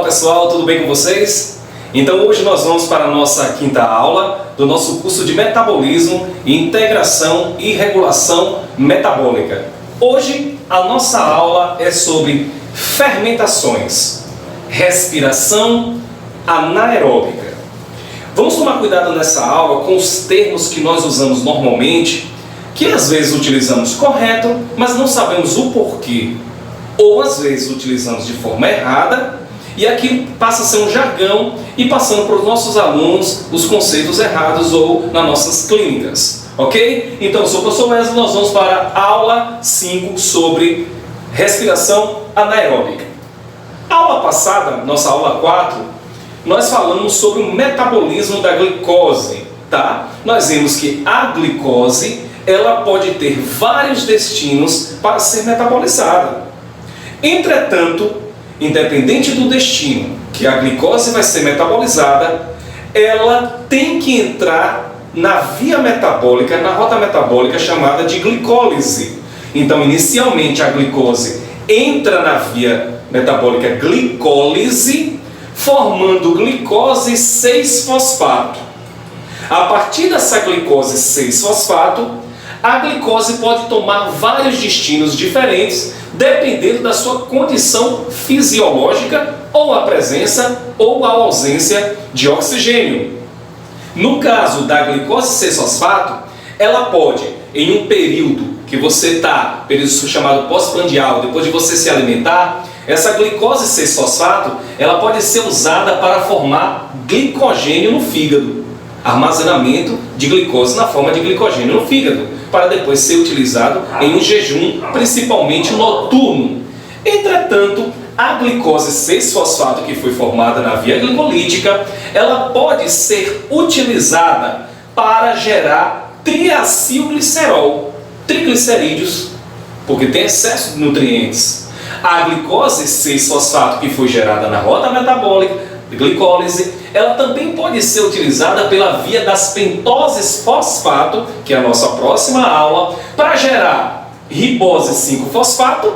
pessoal, tudo bem com vocês? Então hoje nós vamos para a nossa quinta aula do nosso curso de Metabolismo, Integração e Regulação Metabólica. Hoje a nossa aula é sobre fermentações, respiração anaeróbica. Vamos tomar cuidado nessa aula com os termos que nós usamos normalmente, que às vezes utilizamos correto, mas não sabemos o porquê. Ou às vezes utilizamos de forma errada e aquilo passa a ser um jargão e passando para os nossos alunos os conceitos errados ou nas nossas clínicas, ok? Então, eu sou o professor Wesley, nós vamos para a aula 5 sobre respiração anaeróbica. A aula passada, nossa aula 4, nós falamos sobre o metabolismo da glicose, tá? Nós vimos que a glicose, ela pode ter vários destinos para ser metabolizada. Entretanto, independente do destino que a glicose vai ser metabolizada, ela tem que entrar na via metabólica, na rota metabólica chamada de glicólise. Então, inicialmente a glicose entra na via metabólica glicólise, formando glicose 6-fosfato. A partir dessa glicose 6-fosfato, a glicose pode tomar vários destinos diferentes, dependendo da sua condição fisiológica ou a presença ou a ausência de oxigênio. No caso da glicose 6-fosfato, ela pode, em um período que você está, período chamado pós-prandial, depois de você se alimentar, essa glicose 6-fosfato, ela pode ser usada para formar glicogênio no fígado. Armazenamento de glicose na forma de glicogênio no fígado, para depois ser utilizado em um jejum, principalmente noturno. Entretanto, a glicose 6-fosfato que foi formada na via glicolítica, ela pode ser utilizada para gerar triacilglicerol, triglicerídeos, porque tem excesso de nutrientes. A glicose 6-fosfato que foi gerada na rota metabólica, de glicólise, ela também pode ser utilizada pela via das pentoses fosfato, que é a nossa próxima aula, para gerar ribose 5-fosfato,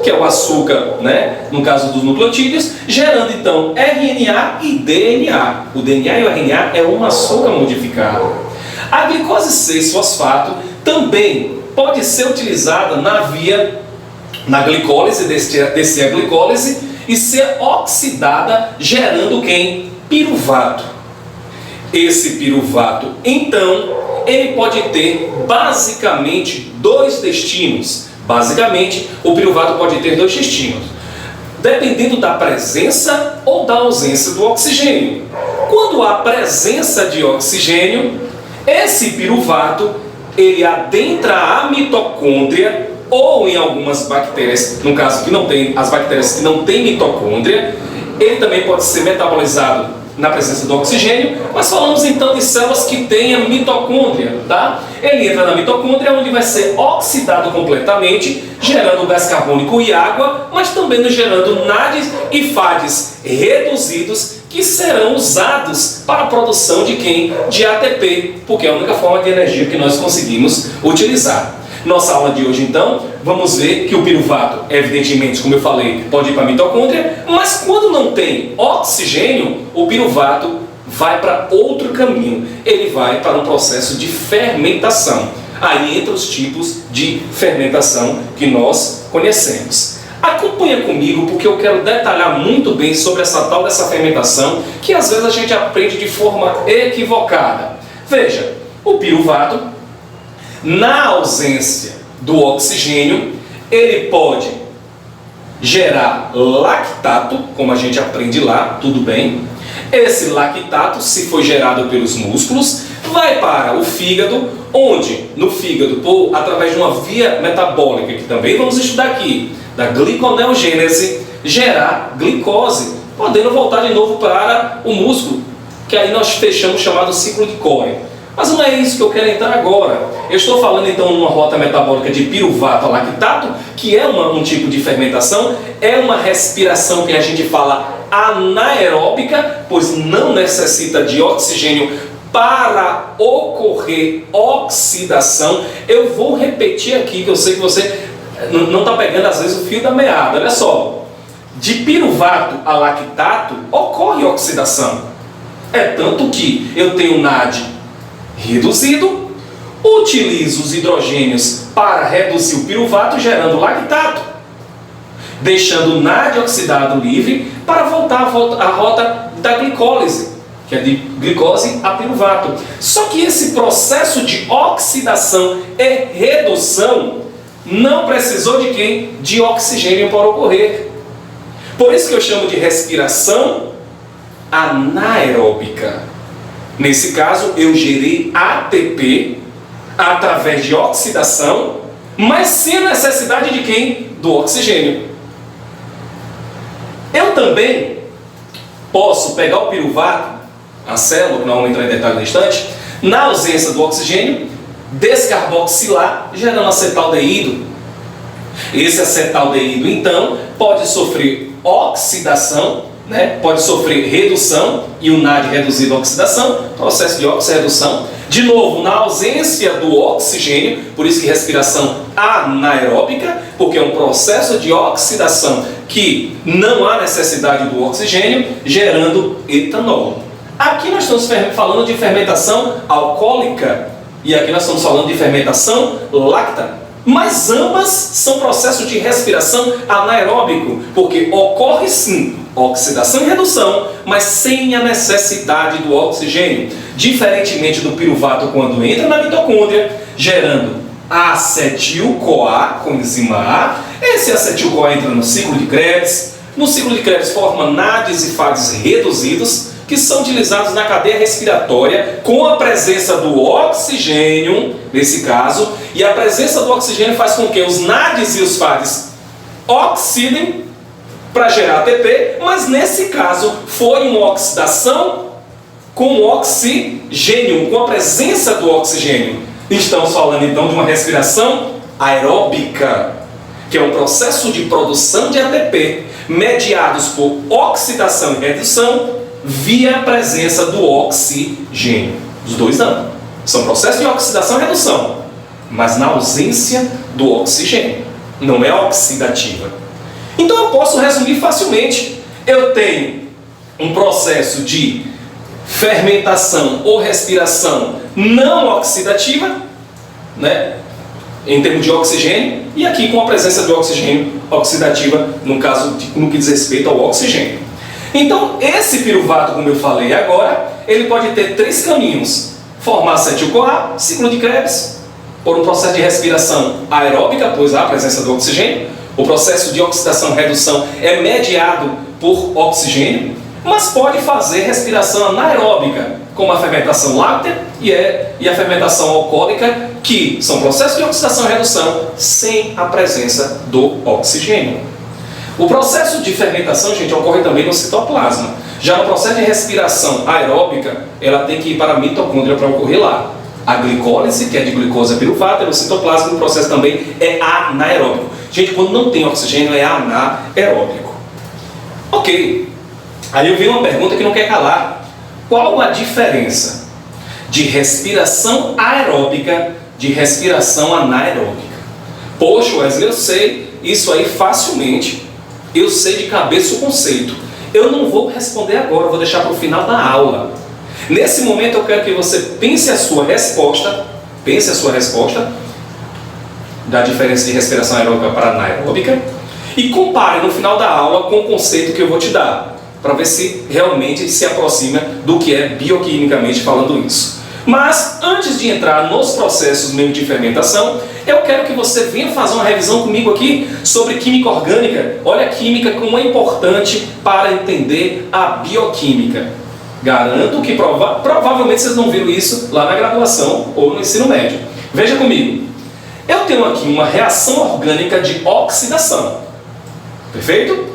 que é o açúcar, né, no caso dos nucleotídeos, gerando então RNA e DNA. O DNA e o RNA é um açúcar modificado. A glicose 6-fosfato também pode ser utilizada na glicólise, descer a glicólise, e ser oxidada, gerando quem? Piruvato. Esse piruvato, então, ele pode ter basicamente dois destinos. Basicamente, o piruvato pode ter dois destinos, dependendo da presença ou da ausência do oxigênio. Quando há presença de oxigênio, esse piruvato, ele adentra a mitocôndria, ou em algumas bactérias, no caso que não tem, as bactérias que não têm mitocôndria, ele também pode ser metabolizado na presença do oxigênio, mas falamos então de células que têm a mitocôndria, tá? Ele entra na mitocôndria, onde vai ser oxidado completamente, gerando gás carbônico e água, mas também gerando NADs e FADs reduzidos, que serão usados para a produção de quem? De ATP, porque é a única forma de energia que nós conseguimos utilizar. Nossa aula de hoje, então, vamos ver que o piruvato, evidentemente, como eu falei, pode ir para a mitocôndria, mas quando não tem oxigênio, o piruvato vai para outro caminho. Ele vai para um processo de fermentação. Aí entra os tipos de fermentação que nós conhecemos. Acompanha comigo, porque eu quero detalhar muito bem sobre essa tal dessa fermentação, que às vezes a gente aprende de forma equivocada. Veja, o piruvato, na ausência do oxigênio, ele pode gerar lactato, como a gente aprende lá, tudo bem. Esse lactato, se for gerado pelos músculos, vai para o fígado, onde no fígado, através de uma via metabólica, que também vamos estudar aqui, da gliconeogênese, gerar glicose, podendo voltar de novo para o músculo, que aí nós fechamos o chamado ciclo de Cori. Mas não é isso que eu quero entrar agora. Eu estou falando então numa rota metabólica de piruvato a lactato, que é um tipo de fermentação, é uma respiração que a gente fala anaeróbica, pois não necessita de oxigênio para ocorrer oxidação. Eu vou repetir aqui, que eu sei que você não está pegando às vezes o fio da meada. Olha só, de piruvato a lactato ocorre oxidação. É tanto que eu tenho NAD reduzido, utilizo os hidrogênios para reduzir o piruvato, gerando lactato, deixando o NAD oxidado livre para voltar à rota da glicólise, que é de glicose a piruvato. Só que esse processo de oxidação e redução não precisou de quem? De oxigênio para ocorrer. Por isso que eu chamo de respiração anaeróbica. Nesse caso, eu gerei ATP através de oxidação, mas sem a necessidade de quem? Do oxigênio. Eu também posso pegar o piruvato, a célula, que não vamos entrar em detalhe no instante, na ausência do oxigênio, descarboxilar, gerando acetaldeído. Esse acetaldeído, então, pode sofrer oxidação, pode sofrer redução, e o NAD reduzido a oxidação, processo de oxirredução. De novo, na ausência do oxigênio, por isso que respiração anaeróbica, porque é um processo de oxidação que não há necessidade do oxigênio, gerando etanol. Aqui nós estamos falando de fermentação alcoólica e aqui nós estamos falando de fermentação láctea. Mas ambas são processos de respiração anaeróbico, porque ocorre sim oxidação e redução, mas sem a necessidade do oxigênio. Diferentemente do piruvato quando entra na mitocôndria, gerando acetil-CoA, coenzima A. Esse acetil-CoA entra no ciclo de Krebs. No ciclo de Krebs forma NADs e FADs reduzidos, que são utilizados na cadeia respiratória com a presença do oxigênio, nesse caso, e a presença do oxigênio faz com que os NADs e os FADs oxidem para gerar ATP, mas nesse caso foi uma oxidação com oxigênio, com a presença do oxigênio. Estamos falando então de uma respiração aeróbica, que é um processo de produção de ATP mediados por oxidação e redução via a presença do oxigênio. Os dois não. São processos de oxidação e redução, mas na ausência do oxigênio. Não é oxidativa. Então eu posso resumir facilmente. Eu tenho um processo de fermentação ou respiração não oxidativa, em termos de oxigênio, e aqui com a presença de oxigênio oxidativa, no caso no que diz respeito ao oxigênio. Então, esse piruvato, como eu falei agora, ele pode ter três caminhos: formar acetil-CoA, ciclo de Krebs, por um processo de respiração aeróbica, pois há a presença do oxigênio. O processo de oxidação-redução é mediado por oxigênio, mas pode fazer respiração anaeróbica, como a fermentação láctea e a fermentação alcoólica, que são processos de oxidação-redução sem a presença do oxigênio. O processo de fermentação, gente, ocorre também no citoplasma. Já no processo de respiração aeróbica, ela tem que ir para a mitocôndria para ocorrer lá. A glicólise, que é de glicose a piruvato, no citoplasma, o processo também é anaeróbico. Gente, quando não tem oxigênio, é anaeróbico. Ok. Aí eu vi uma pergunta que não quer calar. Qual a diferença de respiração aeróbica de respiração anaeróbica? Poxa, Wesley, eu sei isso aí facilmente. Eu sei de cabeça o conceito. Eu não vou responder agora, eu vou deixar para o final da aula. Nesse momento eu quero que você pense a sua resposta da diferença de respiração aeróbica para anaeróbica e compare no final da aula com o conceito que eu vou te dar, para ver se realmente se aproxima do que é bioquimicamente falando isso. Mas, antes de entrar nos processos mesmo de fermentação, eu quero que você venha fazer uma revisão comigo aqui sobre química orgânica. Olha a química como é importante para entender a bioquímica. Garanto que provavelmente vocês não viram isso lá na graduação ou no ensino médio. Veja comigo. Eu tenho aqui uma reação orgânica de oxidação. Perfeito?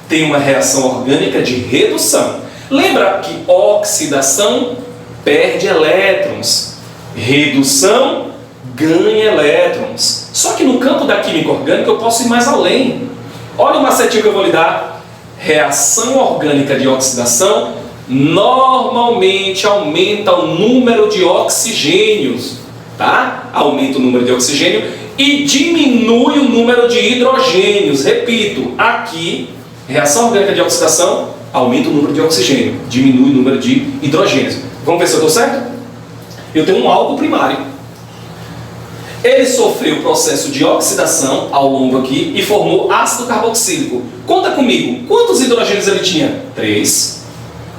Tem uma reação orgânica de redução. Lembra que oxidação perde elétrons, redução ganha elétrons. Só que no campo da química orgânica eu posso ir mais além. Olha o macetinho que eu vou lhe dar. Reação orgânica de oxidação normalmente aumenta o número de oxigênios, tá? Aumenta o número de oxigênio e diminui o número de hidrogênios. Repito, aqui Reação orgânica de oxidação aumenta o número de oxigênio, diminui o número de hidrogênios. Vamos ver se eu estou certo? Eu tenho um álcool primário. Ele sofreu o processo de oxidação ao longo aqui e formou ácido carboxílico. Conta comigo, quantos hidrogênios ele tinha? 3,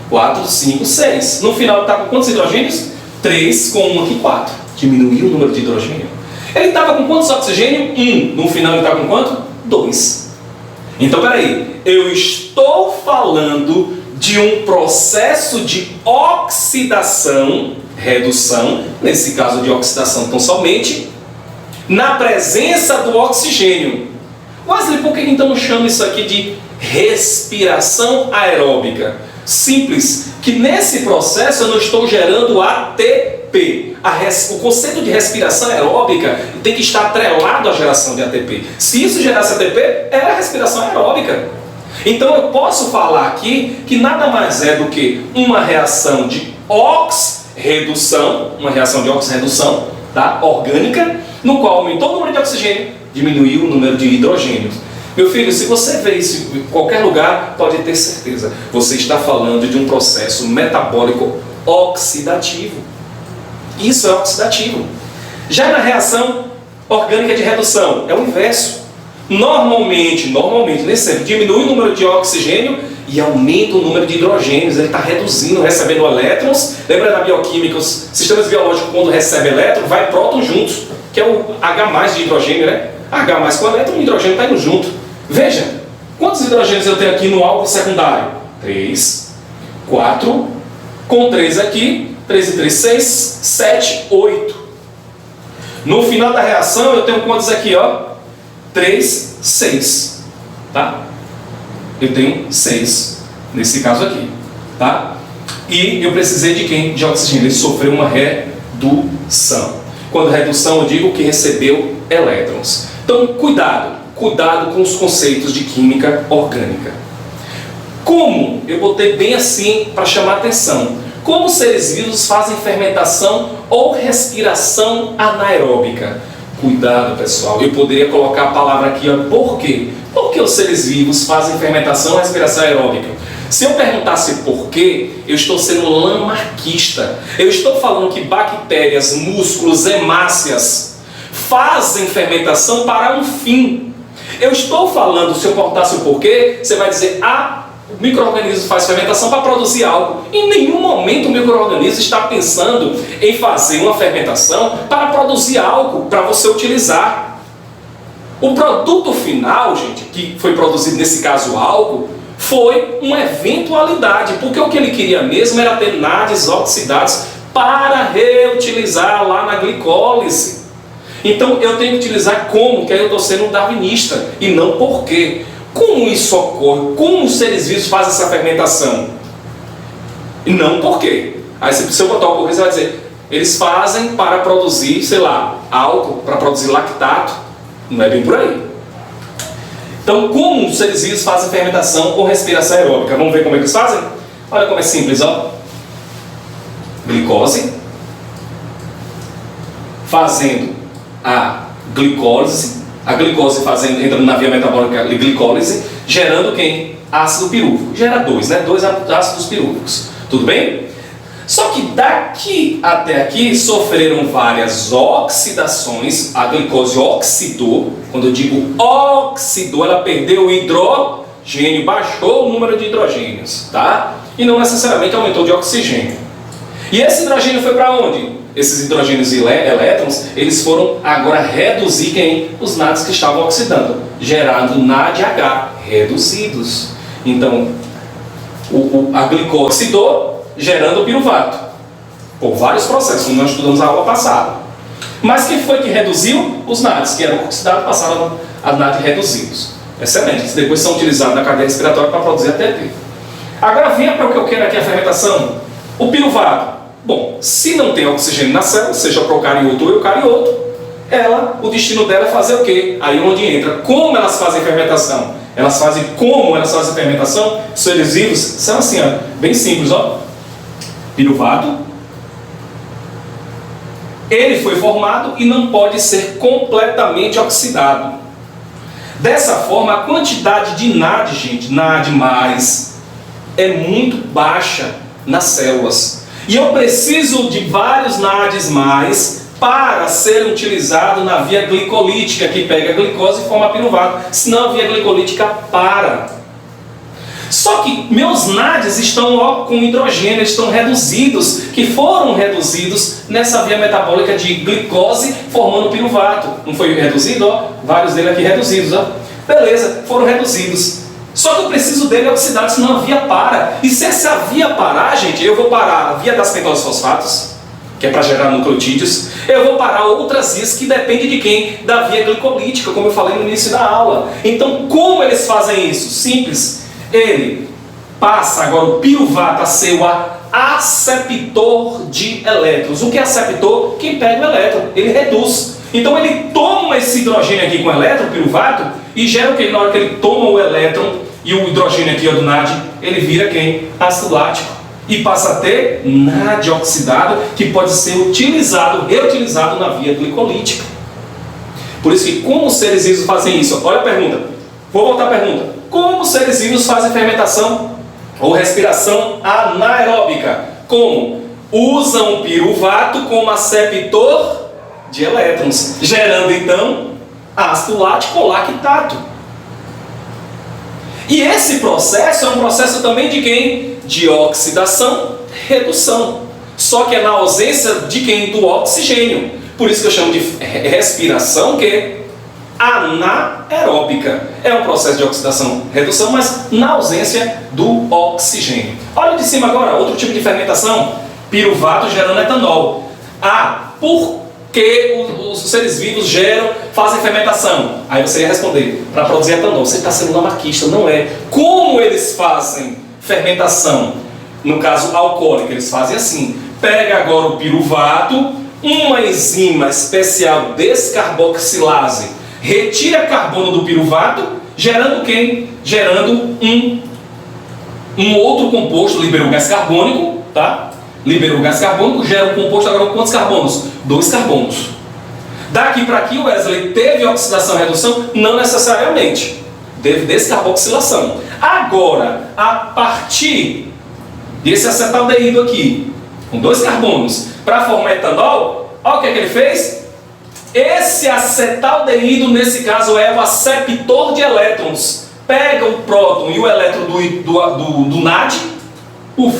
4, 5, 6. No final ele está com quantos hidrogênios? 3 com 1 aqui, 4. Diminuiu o número de hidrogênio. Ele estava com quantos oxigênio? 1. No final ele está com quanto? 2. Então, peraí. Eu estou falando de um processo de oxidação, redução, nesse caso de oxidação tão somente, na presença do oxigênio. Wesley, por que então chama isso aqui de respiração aeróbica? Simples, que nesse processo eu não estou gerando ATP. O conceito de respiração aeróbica tem que estar atrelado à geração de ATP. Se isso gerasse ATP, era respiração aeróbica. Então eu posso falar aqui que nada mais é do que uma reação de oxirredução, uma reação de oxirredução, tá? Orgânica, no qual aumentou o número de oxigênio, diminuiu o número de hidrogênios. Meu filho, se você vê isso em qualquer lugar, pode ter certeza, você está falando de um processo metabólico oxidativo. Isso é oxidativo. Já na reação orgânica de redução, é o inverso. Normalmente, nesse sempre, diminui o número de oxigênio e aumenta o número de hidrogênios. Ele está reduzindo, recebendo elétrons. Lembra da bioquímica, os sistemas biológicos, quando recebe elétron, vai próton juntos, que é o H+ de hidrogênio, né? H+ com elétron, o hidrogênio está indo junto. Veja, quantos hidrogênios eu tenho aqui no álcool secundário? 3, 4, com 3 aqui, 3 e 3, 6, 7, 8. No final da reação eu tenho quantos aqui, ó? 3, 6, tá? Eu tenho 6, nesse caso aqui, tá? E eu precisei de quem? De oxigênio. Ele sofreu uma redução. Quando redução eu digo que recebeu elétrons. Então, cuidado com os conceitos de química orgânica. Como? Eu botei bem assim para chamar a atenção. Como os seres vivos fazem fermentação ou respiração anaeróbica? Cuidado, pessoal. Eu poderia colocar a palavra aqui, ó, por quê? Porque os seres vivos fazem fermentação ou respiração aeróbica. Se eu perguntasse por quê, eu estou sendo lamarquista. Eu estou falando que bactérias, músculos, hemácias fazem fermentação para um fim. Eu estou falando, se eu perguntasse o porquê, você vai dizer, o micro-organismo faz fermentação para produzir algo. Em nenhum momento o micro-organismo está pensando em fazer uma fermentação para produzir algo para você utilizar. O produto final, gente, que foi produzido nesse caso álcool, foi uma eventualidade, porque o que ele queria mesmo era ter NADs oxidados para reutilizar lá na glicólise. Então eu tenho que utilizar como, que aí eu estou sendo um darwinista, e não por quê. Como isso ocorre? Como os seres vivos fazem essa fermentação? E não por quê. Aí se eu botar o porquê, você vai dizer, eles fazem para produzir, sei lá, álcool, para produzir lactato. Não é bem por aí. Então, como os seres vivos fazem fermentação ou respiração aeróbica? Vamos ver como é que eles fazem? Olha como é simples, ó. Glicose, fazendo a glicólise, entrando na via metabólica glicólise, gerando quem? Ácido pirúvico. Gera 2, né? 2 ácidos pirúvicos. Tudo bem? Só que daqui até aqui sofreram várias oxidações. A glicose oxidou. Quando eu digo oxidou, ela perdeu o hidrogênio, baixou o número de hidrogênios, tá? E não necessariamente aumentou de oxigênio. E esse hidrogênio foi para onde? Esses hidrogênios e elétrons, eles foram agora reduzir quem? Os NADs que estavam oxidando, gerando NADH reduzidos. Então, a glicose oxidou, gerando o piruvato, por vários processos, como nós estudamos na aula passada. Mas quem foi que reduziu? Os NADs, que eram oxidados, passaram a NAD reduzidos. Excelente, que depois são utilizados na cadeia respiratória para produzir ATP. Agora venha para o que eu quero aqui, a fermentação. O piruvato. Bom, se não tem oxigênio na célula, seja procarioto ou eucarioto, o destino dela é fazer o quê? Aí onde entra. Como elas fazem fermentação? Como elas fazem fermentação? Seres vivos são assim, ó, bem simples, ó. Piruvato, ele foi formado e não pode ser completamente oxidado. Dessa forma, a quantidade de NAD, gente, NAD+, é muito baixa nas células. E eu preciso de vários NADs+, para ser utilizado na via glicolítica, que pega a glicose e forma piruvato. Senão a via glicolítica para. Só que meus NADs estão com hidrogênio, estão reduzidos, que foram reduzidos nessa via metabólica de glicose, formando piruvato. Não foi reduzido? Ó, vários dele aqui reduzidos. Ó. Beleza, foram reduzidos. Só que eu preciso dele oxidado, senão a via para. E se essa via parar, gente, eu vou parar a via das pentose fosfatos, que é para gerar nucleotídeos. Eu vou parar outras vias que dependem de quem? Da via glicolítica, como eu falei no início da aula. Então, como eles fazem isso? Simples. Ele passa agora o piruvato a ser o aceptor de elétrons. O que é aceptor? Quem pega o elétron, ele reduz. Então ele toma esse hidrogênio aqui com elétron, piruvato, e gera o que? Na hora que ele toma o elétron e o hidrogênio aqui do NAD, ele vira quem? Ácido lático. E passa a ter NAD oxidado, que pode ser utilizado, reutilizado na via glicolítica. Por isso que como os seres vivos fazem isso? Olha a pergunta. Vou voltar à pergunta. Como os seres vivos fazem fermentação ou respiração anaeróbica? Como? Usam o piruvato como aceptor de elétrons, gerando então ácido lático ou lactato. E esse processo é um processo também de quem? De oxidação, redução. Só que é na ausência de quem? Do oxigênio. Por isso que eu chamo de respiração que anaeróbica. É um processo de oxidação, redução, mas na ausência do oxigênio. Olha de cima agora, outro tipo de fermentação, piruvato gerando etanol. Por que os seres vivos fazem fermentação? Aí você ia responder, para produzir etanol. Você está sendo lamarquista, não é? Como eles fazem fermentação? No caso alcoólico, eles fazem assim. Pega agora o piruvato, uma enzima especial descarboxilase, retira carbono do piruvato, gerando quem? Gerando um outro composto, liberou gás carbônico, tá? Liberou gás carbônico, gera um composto agora com quantos carbonos? 2 carbonos. Daqui para aqui, Wesley, teve oxidação e redução? Não necessariamente. Teve descarboxilação. Agora, a partir desse acetaldeído aqui, com 2 carbonos, para formar etanol, olha o que ele fez? Esse acetaldeído, nesse caso, é o aceptor de elétrons. Pega o próton e o elétron do NAD, o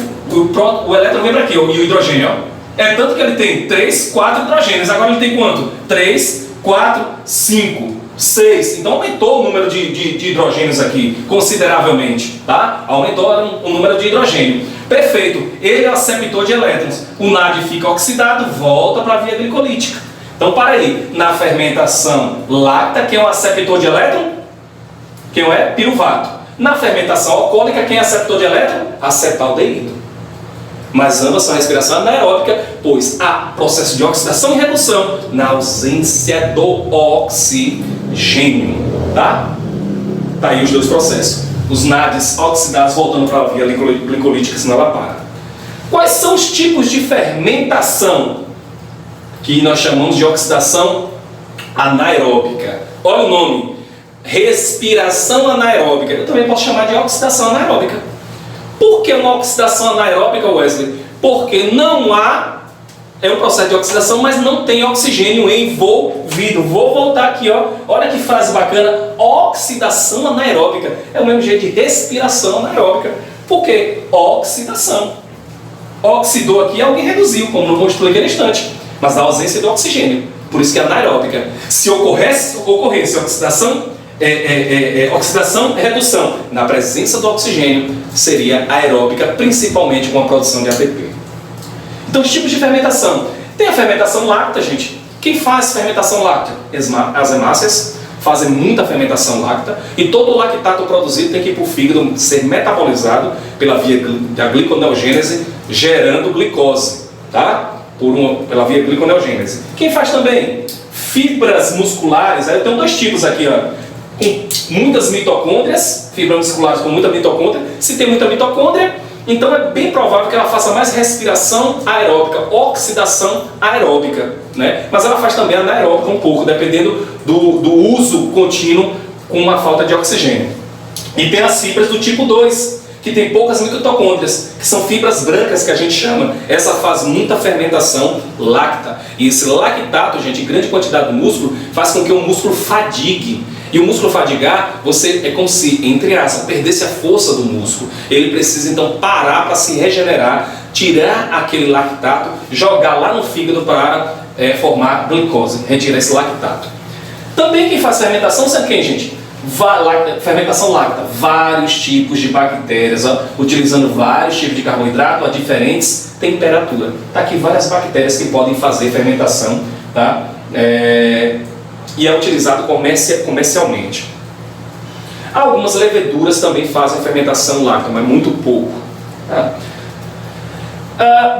elétron vem para aqui, e o hidrogênio. Ó. É tanto que ele tem 3, 4 hidrogênios. Agora ele tem quanto? 3, 4, 5, 6. Então aumentou o número de hidrogênios aqui, consideravelmente. Tá? Aumentou o número de hidrogênio. Perfeito. Ele é o aceptor de elétrons. O NAD fica oxidado, volta para a via glicolítica. Então, para aí, na fermentação láctea, quem é o aceptor de elétron? Quem é? Piruvato. Na fermentação alcoólica, quem é aceptor de elétron? Acetaldeído. Mas ambas são respiração anaeróbica, pois há processo de oxidação e redução na ausência do oxigênio. Tá? Tá aí os dois processos. Os NADs oxidados voltando para a via glicolítica, senão ela para. Quais são os tipos de fermentação que nós chamamos de oxidação anaeróbica? Olha o nome, respiração anaeróbica. Eu também posso chamar de oxidação anaeróbica. Por que uma oxidação anaeróbica, Wesley? Porque não há, é um processo de oxidação, mas não tem oxigênio envolvido. Vou voltar aqui, ó. Olha que frase bacana, oxidação anaeróbica. É o mesmo jeito de respiração anaeróbica. Por quê? Oxidação. Oxidou aqui, alguém reduziu, como não mostrei aquele instante. Mas na ausência do oxigênio. Por isso que é anaeróbica. Se ocorresse oxidação, oxidação e redução na presença do oxigênio, seria aeróbica, principalmente com a produção de ATP. Então, os tipos de fermentação. Tem a fermentação láctea, gente. Quem faz fermentação láctea? As hemácias fazem muita fermentação láctea, e todo o lactato produzido tem que ir para o fígado ser metabolizado pela via da gliconeogênese, gerando glicose, tá? Pela via gliconeogênese. Quem faz também? Fibras musculares. Aí eu tenho 2 tipos aqui, ó, com muitas mitocôndrias, fibras musculares com muita mitocôndria. Se tem muita mitocôndria, então é bem provável que ela faça mais respiração aeróbica, oxidação aeróbica, né? Mas ela faz também anaeróbica um pouco, dependendo do uso contínuo com uma falta de oxigênio. E tem as fibras do tipo 2, que tem poucas mitocôndrias, que são fibras brancas que a gente chama. Essa faz muita fermentação láctea. E esse lactato, gente, em grande quantidade do músculo, faz com que o músculo fadigue. E o músculo fadigar, você é como se, entre aspas, perdesse a força do músculo. Ele precisa então parar para se regenerar, tirar aquele lactato, jogar lá no fígado para formar glicose, retirar esse lactato. Também quem faz fermentação sabe quem, gente? Fermentação láctea, vários tipos de bactérias, utilizando vários tipos de carboidrato a diferentes temperaturas. Está aqui várias bactérias que podem fazer fermentação, tá? E é utilizado comercialmente. Algumas leveduras também fazem fermentação láctea, mas muito pouco. Tá?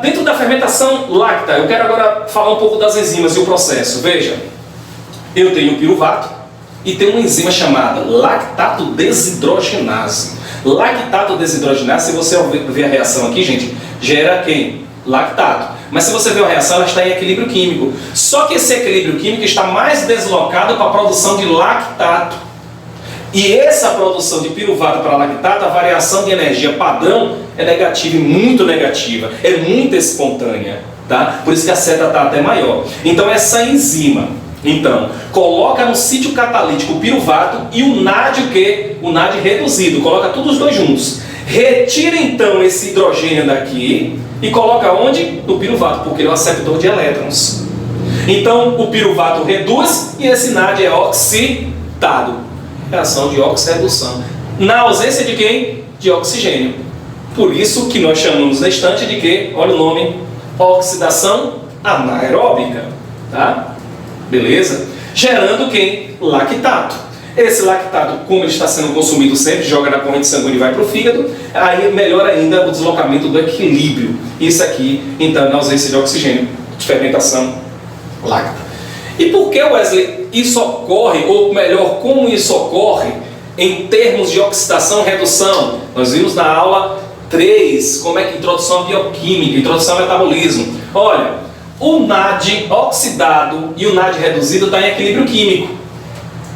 Dentro da fermentação láctea, eu quero agora falar um pouco das enzimas e o processo. Veja, eu tenho o piruvato e tem uma enzima chamada lactato desidrogenase. Lactato desidrogenase, se você ver a reação aqui, gente, gera quem? Lactato. Mas se você ver a reação, ela está em equilíbrio químico. Só que esse equilíbrio químico está mais deslocado para a produção de lactato. E essa produção de piruvato para lactato, a variação de energia padrão é negativa e muito negativa. É muito espontânea. Tá? Por isso que a seta está até maior. Então essa enzima, coloca no sítio catalítico o piruvato e o NAD, o quê? O NAD reduzido. Coloca todos os dois juntos. Retira então esse hidrogênio daqui e coloca onde? No piruvato, porque ele é um aceptor de elétrons. Então o piruvato reduz e esse NAD é oxidado. Reação de oxirredução. Na ausência de quem? De oxigênio. Por isso que nós chamamos na estante de quê? Olha o nome. Oxidação anaeróbica. Tá? Beleza? Gerando quem? Lactato. Esse lactato, como ele está sendo consumido sempre, joga na corrente sanguínea e vai para o fígado, aí melhora ainda o deslocamento do equilíbrio. Isso aqui, então, na ausência de oxigênio, de fermentação láctea. E por que, Wesley, isso ocorre, ou melhor, como isso ocorre em termos de oxidação e redução? Nós vimos na aula 3, como é que introdução à bioquímica, introdução ao metabolismo. Olha, o NAD oxidado e o NAD reduzido estão em equilíbrio químico.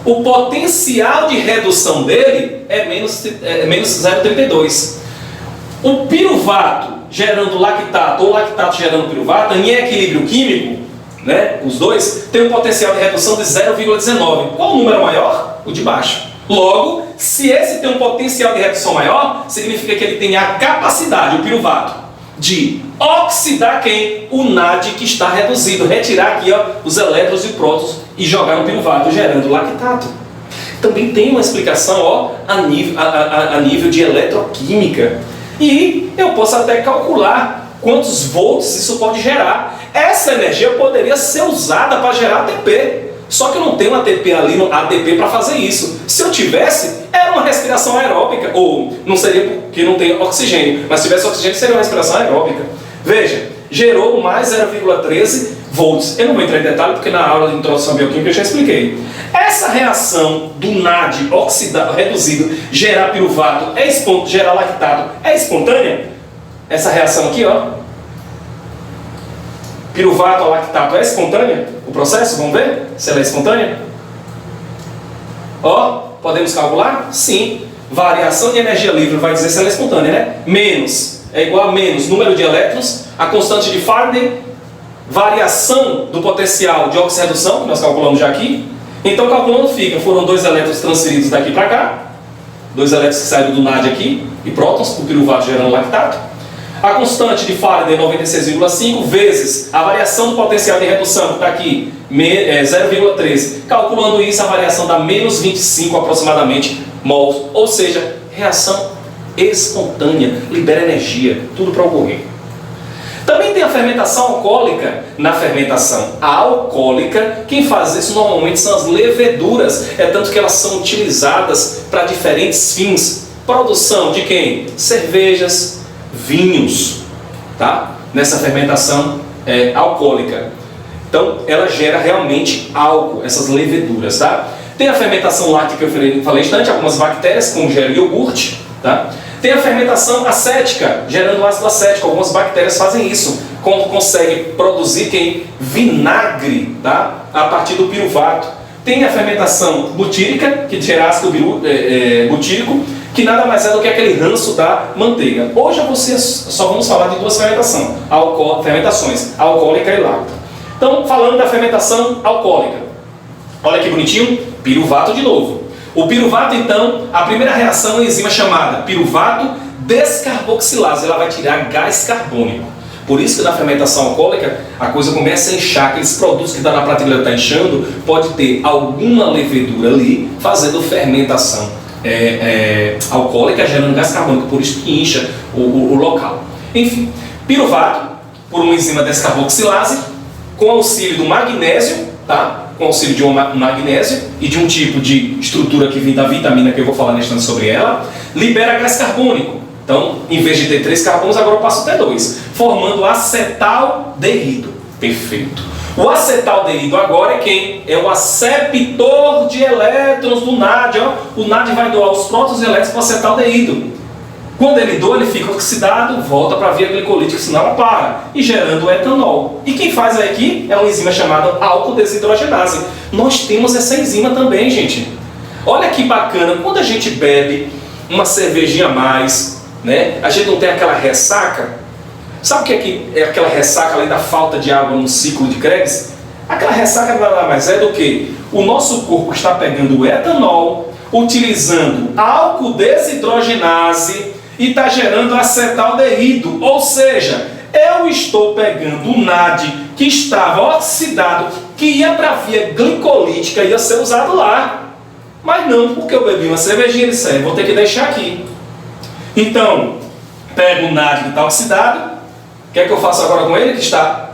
O potencial de redução dele é menos 0,32. O piruvato gerando lactato ou lactato gerando piruvato em equilíbrio químico, né, os dois, tem um potencial de redução de 0,19. Qual o número maior? O de baixo. Logo, se esse tem um potencial de redução maior, significa que ele tem a capacidade, o piruvato, de oxidar quem? O NAD que está reduzido, retirar aqui os elétrons e prótons e jogar no piruvato, gerando lactato. Também tem uma explicação a nível de eletroquímica. E eu posso até calcular quantos volts isso pode gerar. Essa energia poderia ser usada para gerar ATP. Só que eu não tenho ATP ali no ATP para fazer isso. Se eu tivesse, era uma respiração aeróbica. Ou não seria porque não tem oxigênio. Mas se tivesse oxigênio, seria uma respiração aeróbica. Veja, gerou mais 0,13 volts. Eu não vou entrar em detalhe porque na aula de introdução à bioquímica eu já expliquei. Essa reação do NAD oxidado, reduzido, gerar piruvato, gerar lactato, é espontânea? Essa reação aqui, piruvato a lactato é espontânea? O processo, vamos ver se ela é espontânea? Podemos calcular? Sim. Variação de energia livre vai dizer se ela é espontânea, né? Menos é igual a menos número de elétrons, a constante de Faraday, variação do potencial de oxirredução, que nós calculamos já aqui. Então, calculando fica, foram 2 elétrons transferidos daqui para cá, 2 elétrons que saíram do NAD aqui, e prótons, o piruvato gerando lactato. A constante de Faraday 96,5 vezes a variação do potencial de redução, que está aqui, 0,13. Calculando isso, a variação dá menos 25 aproximadamente mols, ou seja, reação espontânea, libera energia, tudo para ocorrer. Também tem a fermentação alcoólica. Na fermentação alcoólica, quem faz isso normalmente são as leveduras, é tanto que elas são utilizadas para diferentes fins. Produção de quem? Cervejas, vinhos, tá? Nessa fermentação alcoólica. Então, ela gera realmente álcool, essas leveduras, tá? Tem a fermentação láctea que eu falei antes, algumas bactérias, como gera iogurte, tá? Tem a fermentação acética, gerando ácido acético. Algumas bactérias fazem isso, conseguem produzir vinagre, tá? A partir do piruvato. tem a fermentação butírica, que gera ácido butírico, que nada mais é do que aquele ranço da manteiga. Hoje só vamos falar de duas fermentações, alcoólica e láctea. Então, falando da fermentação alcoólica, olha que bonitinho, piruvato de novo. O piruvato, então, a primeira reação é uma enzima chamada piruvato descarboxilase, ela vai tirar gás carbônico. Por isso que na fermentação alcoólica a coisa começa a inchar, aqueles produtos que está na prateleira está inchando, pode ter alguma levedura ali fazendo fermentação alcoólica, gerando gás carbônico, por isso que incha o local. Enfim, piruvato, por uma enzima descarboxilase, com auxílio do magnésio, tá? Com auxílio de um magnésio e de um tipo de estrutura que vem da vitamina que eu vou falar neste instante sobre ela, libera gás carbônico. Então, em vez de ter 3 carbonos, agora eu passo a ter 2, formando acetaldeído. Perfeito. O acetaldeído agora é quem? É o aceptor de elétrons do NAD. Ó. O NAD vai doar os prótons e elétrons para o acetaldeído. Quando ele doa, ele fica oxidado, volta para a via glicolítica, senão ela para, e gerando o etanol. E quem faz aqui é uma enzima chamada álcool-desidrogenase. Nós temos essa enzima também, gente. Olha que bacana, quando a gente bebe uma cervejinha a mais, né, a gente não tem aquela ressaca. Sabe o que é aquela ressaca além da falta de água no ciclo de Krebs? Aquela ressaca nada mais é do que o nosso corpo está pegando o etanol, utilizando álcool desidrogenase e está gerando acetaldeído. Ou seja, eu estou pegando o NAD que estava oxidado, que ia para a via glicolítica, ia ser usado lá. Mas não, porque eu bebi uma cervejinha e disse, vou ter que deixar aqui. Então, pego o NAD que está oxidado. O que é que eu faço agora com ele que está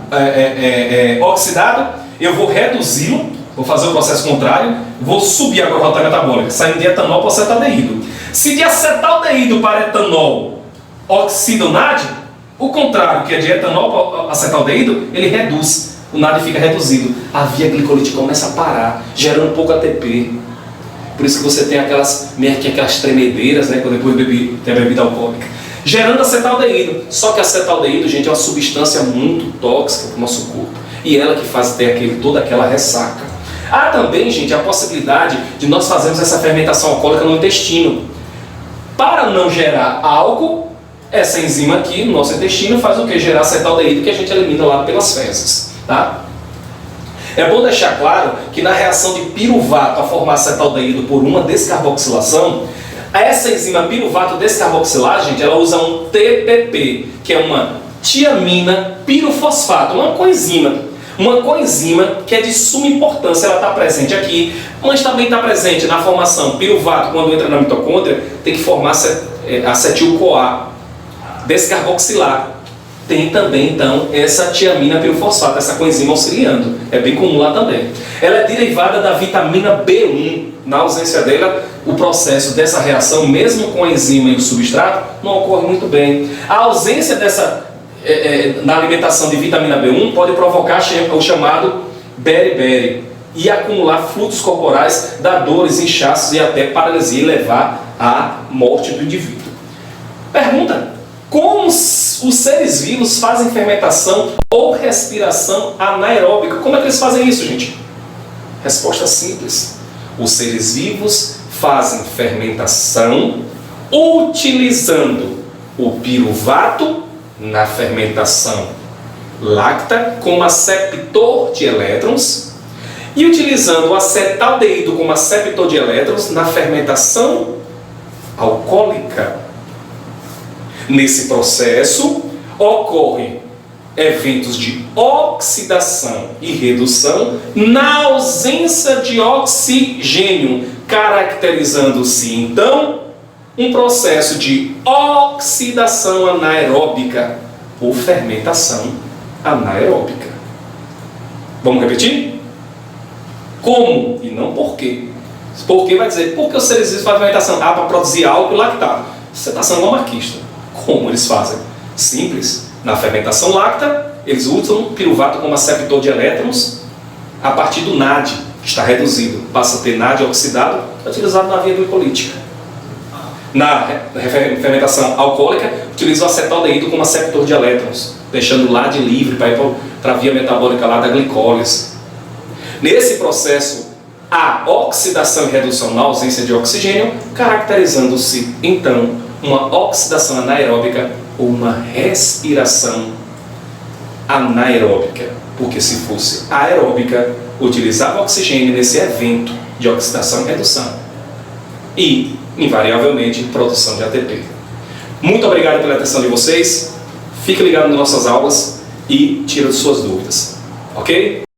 oxidado? Eu vou reduzi-lo, vou fazer o processo contrário, vou subir agora a rota metabólica, saindo de etanol para acetaldeído. Se de acetaldeído para etanol oxida o NAD, o contrário, que é de etanol para acetaldeído, ele reduz, o NAD fica reduzido. A via glicolítica começa a parar, gerando pouco ATP. Por isso que você tem aquelas tremedeiras, né, quando depois tem a bebida alcoólica. Gerando acetaldeído. Só que acetaldeído, gente, é uma substância muito tóxica para o nosso corpo. E ela que faz ter toda aquela ressaca. Há também, gente, a possibilidade de nós fazermos essa fermentação alcoólica no intestino. Para não gerar álcool, essa enzima aqui no nosso intestino faz o que? Gerar acetaldeído, que a gente elimina lá pelas fezes. Tá? É bom deixar claro que na reação de piruvato a formar acetaldeído por uma descarboxilação, essa enzima piruvato descarboxilase, gente, ela usa um TPP, que é uma tiamina pirofosfato, uma coenzima que é de suma importância. Ela está presente aqui, mas também está presente na formação piruvato. Quando entra na mitocôndria, tem que formar acetil-CoA, descarboxilar. Tem também, então, essa tiamina pirofosfato, essa coenzima auxiliando. É bem comum lá também. Ela é derivada da vitamina B1. Na ausência dela, o processo dessa reação, mesmo com a enzima e o substrato, não ocorre muito bem. A ausência na alimentação de vitamina B1 pode provocar o chamado beriberi e acumular fluidos corporais, dar dores, inchaços e até paralisia e levar à morte do indivíduo. Pergunta: como os seres vivos fazem fermentação ou respiração anaeróbica? Como é que eles fazem isso, gente? Resposta simples. Os seres vivos fazem fermentação utilizando o piruvato na fermentação láctea como aceptor de elétrons e utilizando o acetaldeído como aceptor de elétrons na fermentação alcoólica. Nesse processo ocorrem eventos de oxidação e redução na ausência de oxigênio, caracterizando-se então um processo de oxidação anaeróbica ou fermentação anaeróbica. Vamos repetir? Como e não por quê. Por quê vai dizer, porque os seres vivos fazem fermentação? Para produzir álcool e lactato. Você está sendo lamarquista. Como eles fazem? Simples. Na fermentação láctea, eles usam o piruvato como aceptor de elétrons a partir do NAD, que está reduzido. Passa a ter NAD oxidado, é utilizado na via glicolítica. Na fermentação alcoólica, utiliza o acetaldeído como aceptor de elétrons, deixando o NAD livre para ir para a via metabólica lá da glicólise. Nesse processo a oxidação e redução na ausência de oxigênio, caracterizando-se então uma oxidação anaeróbica ou uma respiração anaeróbica, porque se fosse aeróbica, utilizava oxigênio nesse evento de oxidação e redução e, invariavelmente, produção de ATP. Muito obrigado pela atenção de vocês, fique ligado nas nossas aulas e tire suas dúvidas, ok?